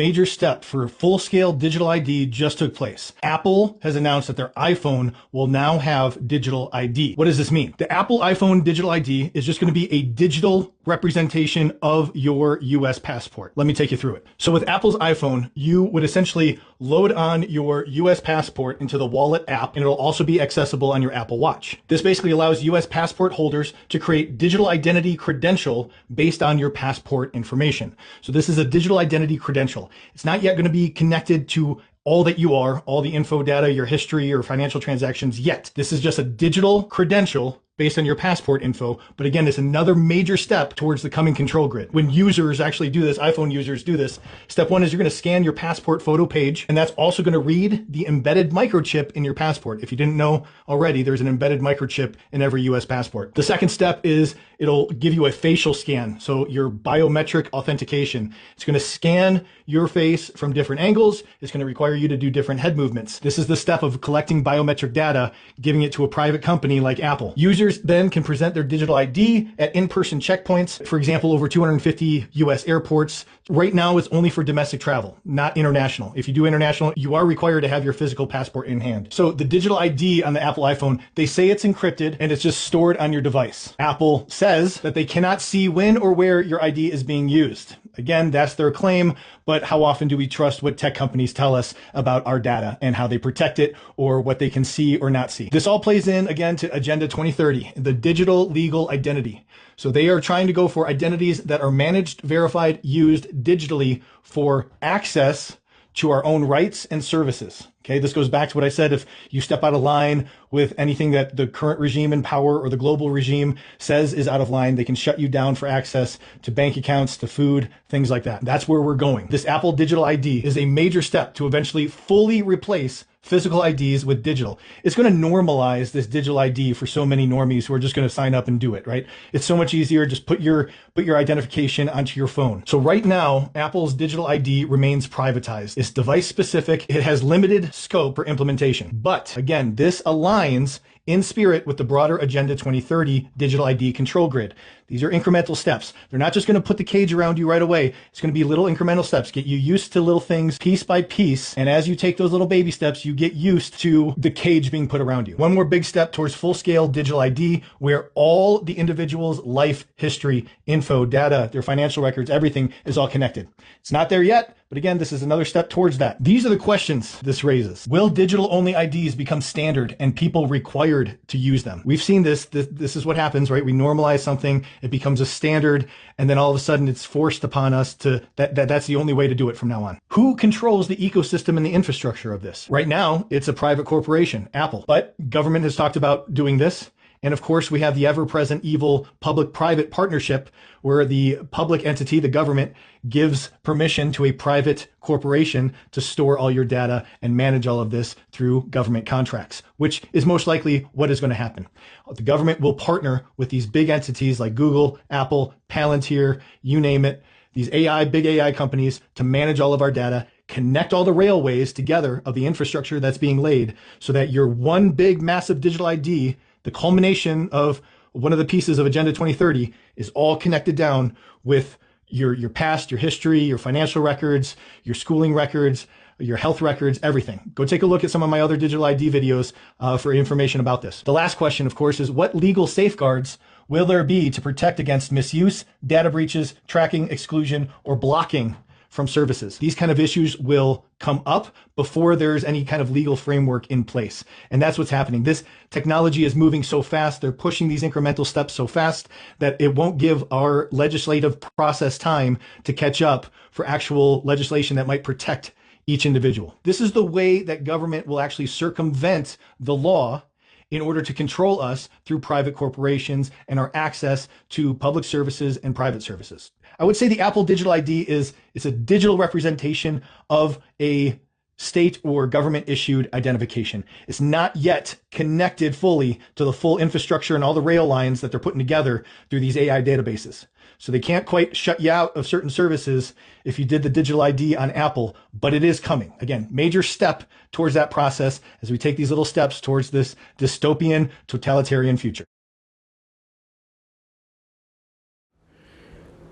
Major step for full-scale digital ID just took place. Apple has announced that their iPhone will now have digital ID. What does this mean? The Apple iPhone digital ID is just going to be a digital representation of your US passport. Let me take you through it. So with Apple's iPhone, you would essentially load on your US passport into the Wallet app, and it'll also be accessible on your Apple Watch. This basically allows US passport holders to create digital identity credential based on your passport information. So this is a digital identity credential. It's not yet going to be connected to all that you are, all the info data, your history, your financial transactions yet. This is just a digital credential based on your passport info. But again, it's another major step towards the coming control grid. When users actually do this, iPhone users do this, step one is you're going to scan your passport photo page, and that's also going to read the embedded microchip in your passport. If you didn't know already, there's an embedded microchip in every US passport. The second step is it'll give you a facial scan. So your biometric authentication. It's going to scan your face from different angles. It's going to require you to do different head movements. This is the step of collecting biometric data, giving it to a private company like Apple. Users then can present their digital ID at in-person checkpoints, for example, over 250 US airports. Right now, it's only for domestic travel, not international. If you do international, you are required to have your physical passport in hand. So the digital ID on the Apple iPhone, they say it's encrypted and it's just stored on your device. Apple says that they cannot see when or where your ID is being used. Again, that's their claim, but how often do we trust what tech companies tell us about our data and how they protect it or what they can see or not see? This all plays in, again, to Agenda 2030, the digital legal identity. So they are trying to go for identities that are managed, verified, used digitally for access to our own rights and services. Okay, this goes back to what I said. If you step out of line with anything that the current regime in power or the global regime says is out of line, they can shut you down for access to bank accounts, to food, things like that. That's where we're going. This Apple Digital ID is a major step to eventually fully replace physical IDs with digital. It's going to normalize this digital ID for so many normies who are just going to sign up and do it, right? It's so much easier. Just put your identification onto your phone. So right now, Apple's digital ID remains privatized. It's device specific. It has limited scope for implementation. But again, this aligns in spirit with the broader Agenda 2030 digital ID control grid. These are incremental steps. They're not just going to put the cage around you right away. It's going to be little incremental steps. Get you used to little things piece by piece. And as you take those little baby steps, you get used to the cage being put around you. One more big step towards full-scale digital ID, where all the individual's life history, info, data, their financial records, everything is all connected. It's not there yet, but again, this is another step towards that. These are the questions this raises. Will digital-only IDs become standard and people required to use them? We've seen this. This is what happens, right? We normalize something, it becomes a standard, and then all of a sudden it's forced upon us to that's the only way to do it from now on. Who controls the ecosystem and the infrastructure of this? Right now, it's a private corporation, Apple. But government has talked about doing this. And of course, we have the ever-present evil public-private partnership where the public entity, the government, gives permission to a private corporation to store all your data and manage all of this through government contracts, which is most likely what is going to happen. The government will partner with these big entities like Google, Apple, Palantir, you name it, these big AI companies to manage all of our data, connect all the railways together of the infrastructure that's being laid so that your one big massive digital ID, the culmination of one of the pieces of Agenda 2030, is all connected down with your past, your history, your financial records, your schooling records, your health records, everything. Go take a look at some of my other digital ID videos for information about this. The last question, of course, is what legal safeguards will there be to protect against misuse, data breaches, tracking, exclusion, or blocking from services? These kind of issues will come up before there's any kind of legal framework in place. And that's what's happening. This technology is moving so fast. They're pushing these incremental steps so fast that it won't give our legislative process time to catch up for actual legislation that might protect each individual. This is the way that government will actually circumvent the law in order to control us through private corporations and our access to public services and private services. I would say the Apple Digital ID it's a digital representation of a state or government issued identification. It's not yet connected fully to the full infrastructure and all the rail lines that they're putting together through these AI databases. So they can't quite shut you out of certain services if you did the digital ID on Apple, but it is coming. Again, major step towards that process as we take these little steps towards this dystopian, totalitarian future.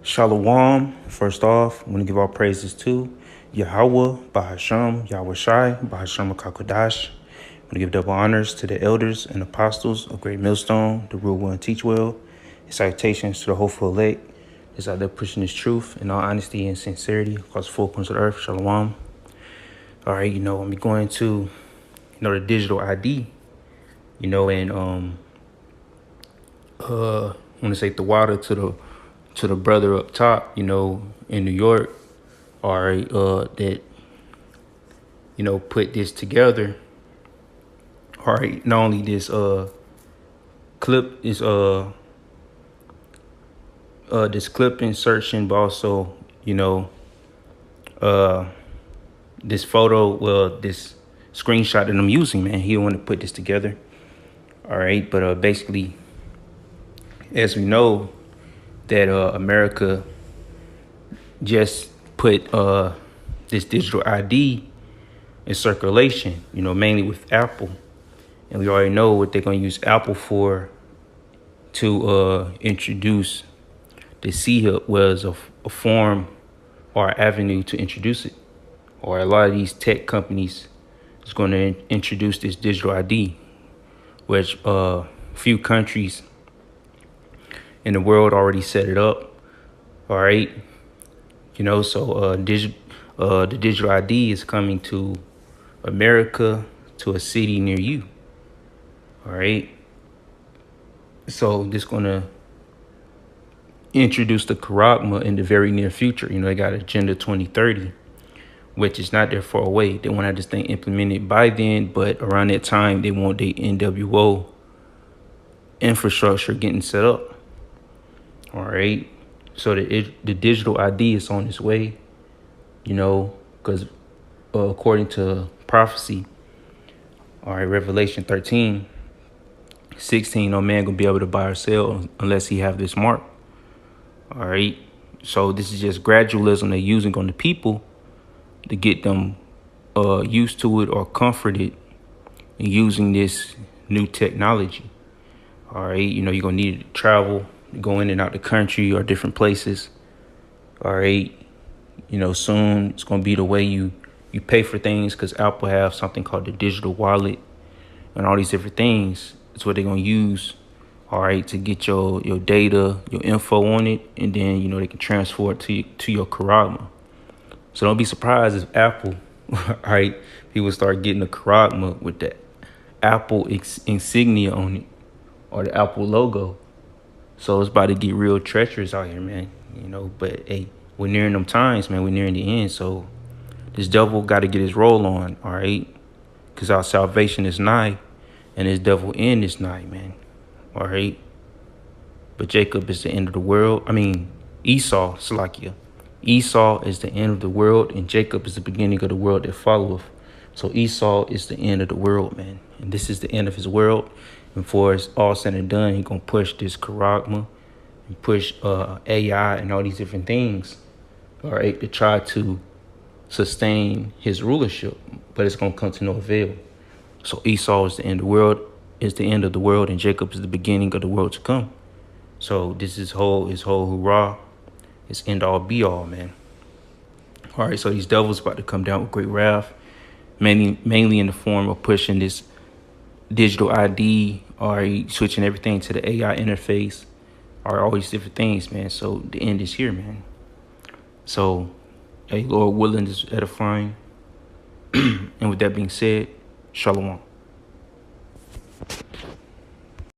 Shalom. First off, I want to give all praises to Yahweh, Bahasham, Yahweh Shai, Bahasham Kakodash. I'm going to give double honors to the elders and apostles of Great Millstone, the rule well and teach well. And salutations to the hopeful elect that's out there pushing this truth in all honesty and sincerity across the four corners of the earth. Shalom. All right, I'm going to, the digital ID, and I want to say the water to the brother up top, in New York, all right, that, put this together. All right, not only this clip is this clip insertion, but also, this photo, this screenshot that I'm using, man. He wanted to put this together. All right, but basically, as we know, that America just put this digital ID in circulation, mainly with Apple. And we already know what they're going to use Apple for to introduce the C-Hub was a form or avenue to introduce it. Or a lot of these tech companies is going to introduce this digital ID, which few countries in the world already set it up. All right. So the digital ID is coming to America, to a city near you. All right. So this going to introduce the Charagma in the very near future. They got Agenda 2030, which is not that far away. They want to have this thing implemented by then, but around that time, they want the NWO infrastructure getting set up. All right. So the digital ID is on its way, because according to prophecy, all right, Revelation 13:16, no man gonna be able to buy or sell unless he have this mark. All right. So this is just gradualism they're using on the people to get them used to it or comforted in using this new technology. All right. You're going to need to travel, go in and out the country or different places. All right. Soon it's going to be the way you pay for things, because Apple have something called the digital wallet and all these different things. It's what they're going to use, all right, to get your data, your info on it. And then, they can transfer it to your Charagma. So don't be surprised if Apple, all right, people start getting a Charagma with the Apple insignia on it or the Apple logo. So it's about to get real treacherous out here, man. But hey, we're nearing them times, man. We're nearing the end. So this devil got to get his roll on, all right? Because our salvation is nigh and his devil end is nigh, man. All right? But Jacob is the end of the world. Esau, Salakia. Esau is the end of the world, and Jacob is the beginning of the world that followeth. So Esau is the end of the world, man. And this is the end of his world. And before it's all said and done, he's going to push this Charagma and push AI and all these different things, all right, to try to sustain his rulership. But it's going to come to no avail. So Esau is the end of the world, and Jacob is the beginning of the world to come. So this is his whole hoorah. It's end all be all, man. All right, so these devils about to come down with great wrath, mainly in the form of pushing this digital ID, or switching everything to the AI interface, or all these different things, man. So the end is here, man. So, hey, Lord willing, this is edifying. And with that being said, shalom.